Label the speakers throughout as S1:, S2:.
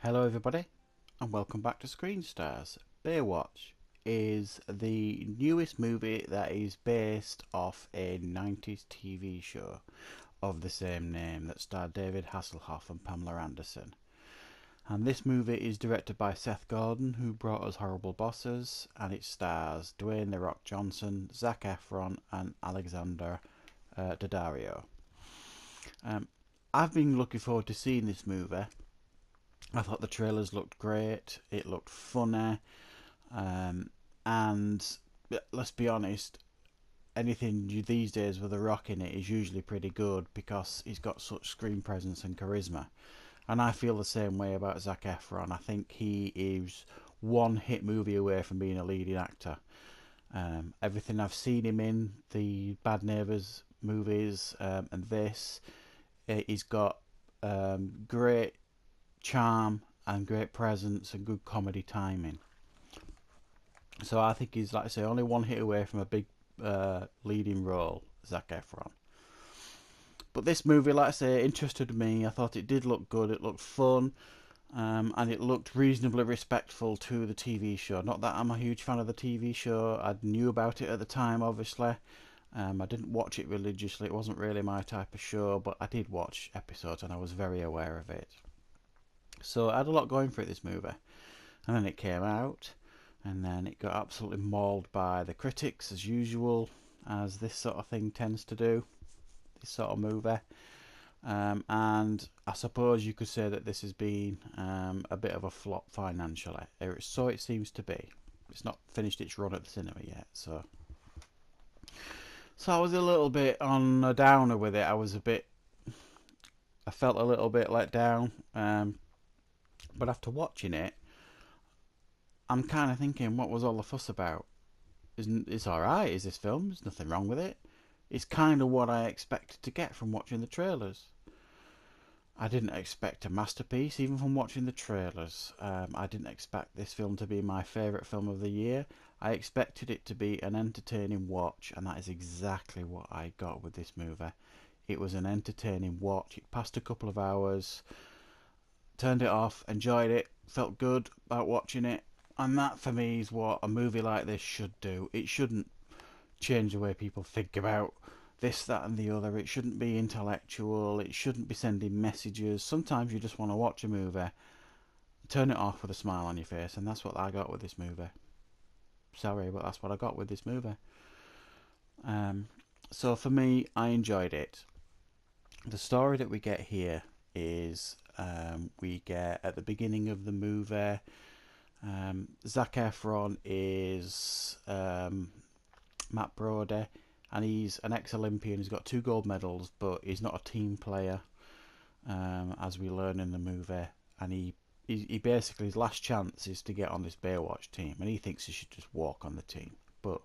S1: Hello everybody and welcome back to Screen Stars. Baywatch is the newest movie that is based off a 90s TV show of the same name that starred David Hasselhoff and Pamela Anderson. And this movie is directed by Seth Gordon, who brought us Horrible Bosses, and it stars Dwayne "The Rock" Johnson, Zac Efron and Alexander Daddario. I've been looking forward to seeing this movie. I thought the trailers looked great, it looked funny, and let's be honest, anything these days with The Rock in it is usually pretty good because he's got such screen presence and charisma. And I feel the same way about Zac Efron. I think he is one hit movie away from being a leading actor. Everything I've seen him in, the Bad Neighbours movies and this, he's got great charm and great presence and good comedy timing. So I think he's, like I say, only one hit away from a big leading role, Zac Efron. But this movie, like I say, interested me. I thought it did look good, it looked fun, and it looked reasonably respectful to the TV show. Not that I'm a huge fan of the TV show, I knew about it at the time, obviously. I didn't watch it religiously, it wasn't really my type of show, but I did watch episodes and I was very aware of it. So I had a lot going for it, this movie. And then it came out, and then it got absolutely mauled by the critics, as usual, as this sort of thing tends to do, this sort of movie. And I suppose you could say that this has been a bit of a flop financially. So it seems to be. It's not finished its run at the cinema yet, so I was a little bit on a downer with it. I felt a little bit let down. But after watching it, I'm kind of thinking, what was all the fuss about? It's alright, is this film? There's nothing wrong with it. It's kind of what I expected to get from watching the trailers. I didn't expect a masterpiece, even from watching the trailers. I didn't expect this film to be my favourite film of the year. I expected it to be an entertaining watch, and that is exactly what I got with this movie. It was an entertaining watch. It passed a couple of hours, turned it off, enjoyed it, felt good about watching it, and that for me is what a movie like this should do. It shouldn't change the way people think about this, that and the other. It shouldn't be intellectual, it shouldn't be sending messages. Sometimes you just want to watch a movie, turn it off with a smile on your face, and that's what I got with this movie. Sorry, but that's what I got with this movie. So for me, I enjoyed it. The story that we get here is we get at the beginning of the movie, Zac Efron is Matt Brody, and he's an ex-Olympian. He's got 2 gold medals, but he's not a team player, as we learn in the movie. And he basically, his last chance is to get on this Baywatch team, and he thinks he should just walk on the team. But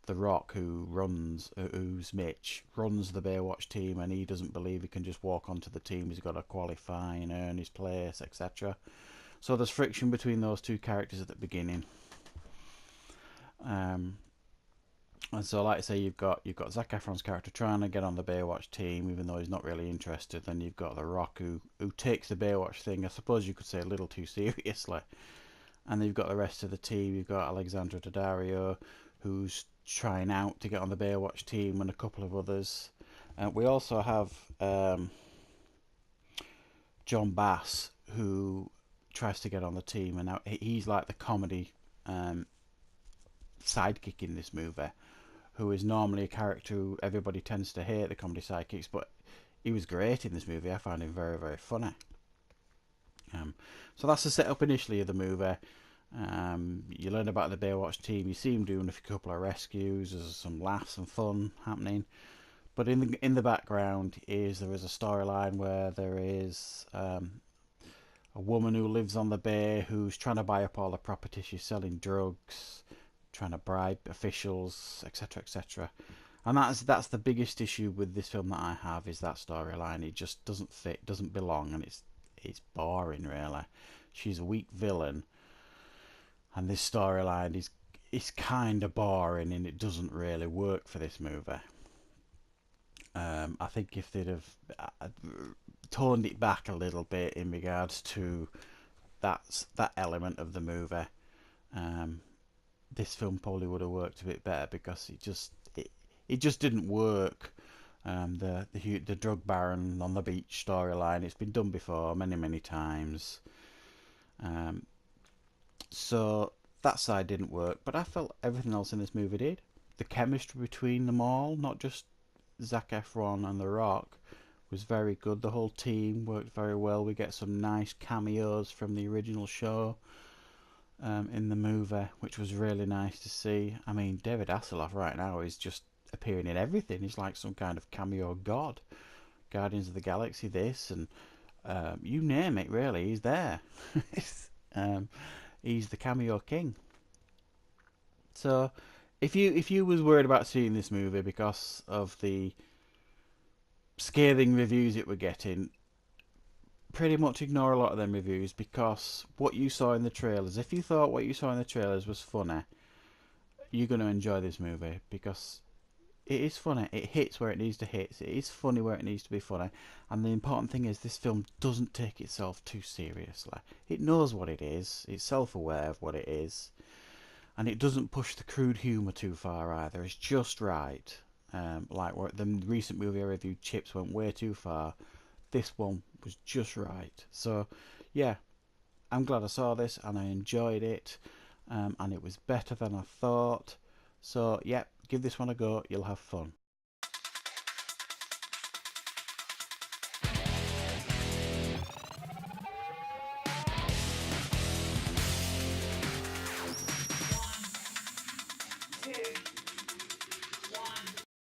S1: The Rock, who's Mitch, runs the Baywatch team, and he doesn't believe he can just walk onto the team. He's got to qualify and earn his place, etc. So there's friction between those 2 characters at the beginning. And so, like I say, you've got Zac Efron's character trying to get on the Baywatch team, even though he's not really interested. Then you've got The Rock, who takes the Baywatch thing, I suppose you could say, a little too seriously. And then you've got the rest of the team. You've got Alexandra Daddario, who's trying out to get on the Baywatch team, and a couple of others. We also have John Bass, who tries to get on the team, and now he's like the comedy sidekick in this movie, who is normally a character who everybody tends to hate, the comedy sidekicks, but he was great in this movie. I found him very, very funny. So that's the setup initially of the movie. You learn about the Baywatch team. You see him doing a couple of rescues. There's some laughs and fun happening. But in the background there is a storyline where there is a woman who lives on the bay who's trying to buy up all the property. She's selling drugs, trying to bribe officials, etc., etc. And that's the biggest issue with this film that I have, is that storyline. It just doesn't fit, doesn't belong, and it's boring, really. She's a weak villain, and this storyline is kind of boring, and it doesn't really work for this movie. I think if they'd have toned it back a little bit in regards to that element of the movie. Um, this film probably would have worked a bit better because it just didn't work. The drug baron on the beach storyline, it's been done before many times. Um, so that side didn't work, but I felt everything else in this movie did. The chemistry between them all, not just Zac Efron and The Rock, was very good. The whole team worked very well. We get some nice cameos from the original show in the movie, which was really nice to see. I mean, David Hasselhoff right now is just appearing in everything. He's like some kind of cameo god. Guardians of the Galaxy, this, and you name it, really, he's there. um, he's the cameo king. So, if you was worried about seeing this movie because of the scathing reviews it were getting, pretty much ignore a lot of them reviews, because what you saw in the trailers, if you thought what you saw in the trailers was funny, you're going to enjoy this movie, because it is funny. It hits where it needs to hit. It is funny where it needs to be funny. And the important thing is this film doesn't take itself too seriously. It knows what it is. It's self-aware of what it is. And it doesn't push the crude humour too far either. It's just right. Like the recent movie I reviewed, Chips, went way too far. This one was just right. So, yeah, I'm glad I saw this and I enjoyed it. And it was better than I thought. So, yeah, give this one a go. You'll have fun.